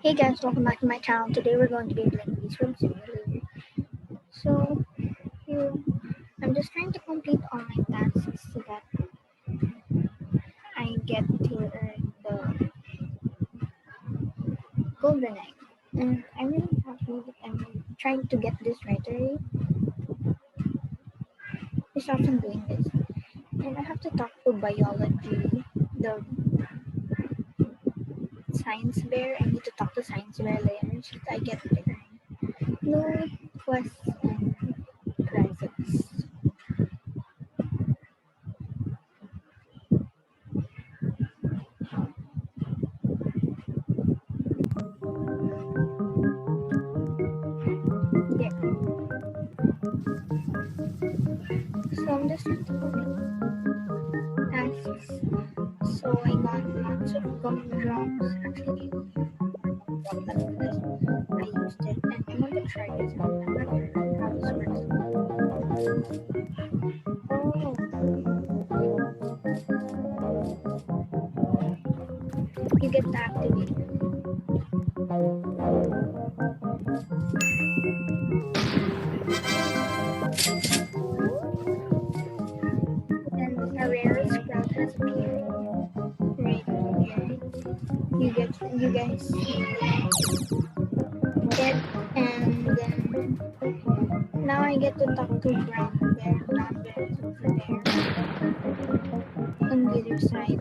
Hey guys, welcome back to my channel. Today we're going to be playing this room simulator. So, you, I'm just trying to complete all my tasks so that I get to earn the golden egg. And I'm really happy that I'm trying to get this right away. Just often doing this. And I have to talk to biology, the science bear. I need to talk to science bear later so that I get to earn no quests and prizes. Yeah. So I'm just trying to complete tasks. So I got lots of gumdrops. Actually, what left of this? I used it, and I'm going to try this out. I'm not sure how this works. Oh, you get to activate it. And a rare sprout has appeared right here. You guys see it, and then now I get to talk to brown bear. Brown bear is over there on the other side.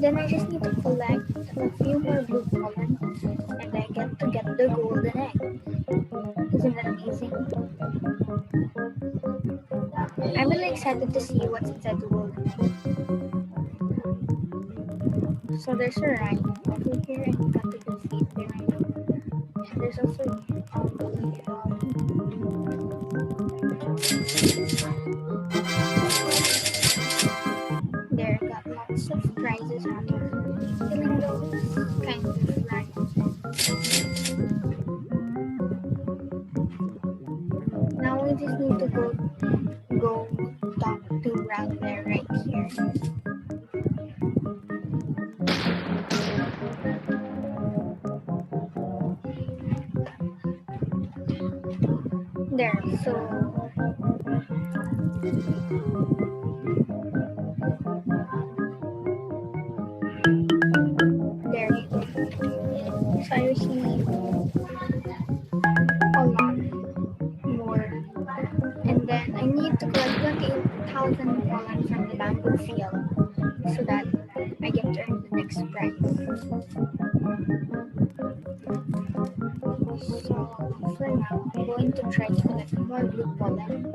Then I just need to collect a few more blue pollen and I get to get the golden egg. Isn't that amazing? I'm really excited to see what's inside the golden egg. So there's a rhino over here and you got to defeat the rhino. And there's also there got lots of prizes out of killing those kind of rhinos. Now we just need to go talk to brown bear right here. There, so there you go. So I received a lot more. And then I need to collect 28,000 pollen from the bamboo field so that I get to earn the next prize. So for now, I'm going to try to collect more blue pollen.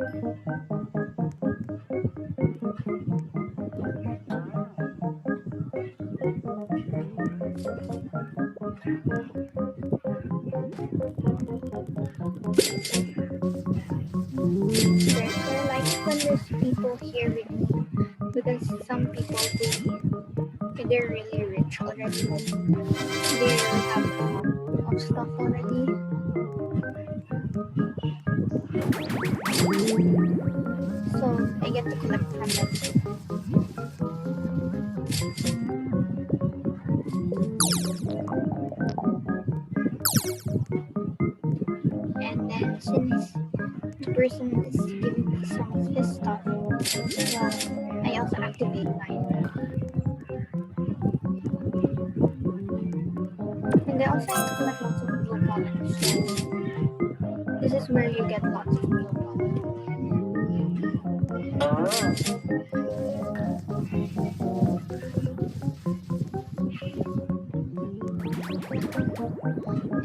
So I like when there's people here with me because some people they're really rich already. They have a lot of stuff already. So I get to collect from them. And then since the person is giving me some of his stuff, well, I also activate mine. And I also have to collect lots of blue pollen. So this is where you get lots of blue pollen.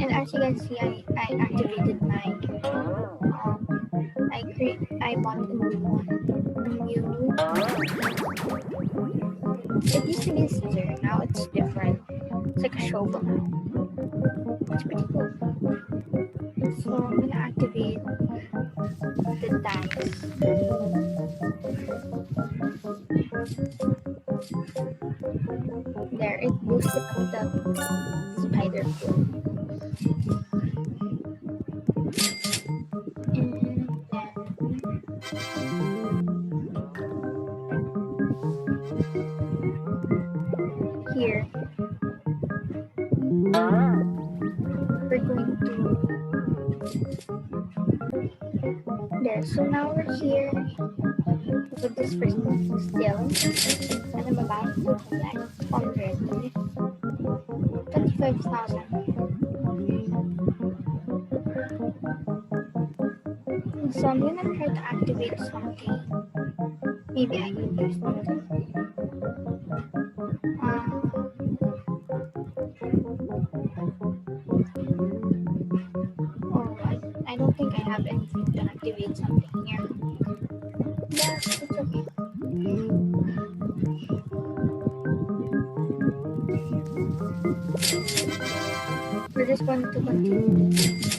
And as you can see, I activated my I bought a new one. It used to be a scissor, now it's different. It's like a shovel now. It's pretty cool. So I'm gonna activate the dice. There, it boosted up the spider food. Okay, so now we're here with this person still, and I'm about to collect already 25,000. So I'm gonna try to activate something. Maybe I can do something. Oh, I don't think I have anything to activate something here. But it's okay. We're just going to continue.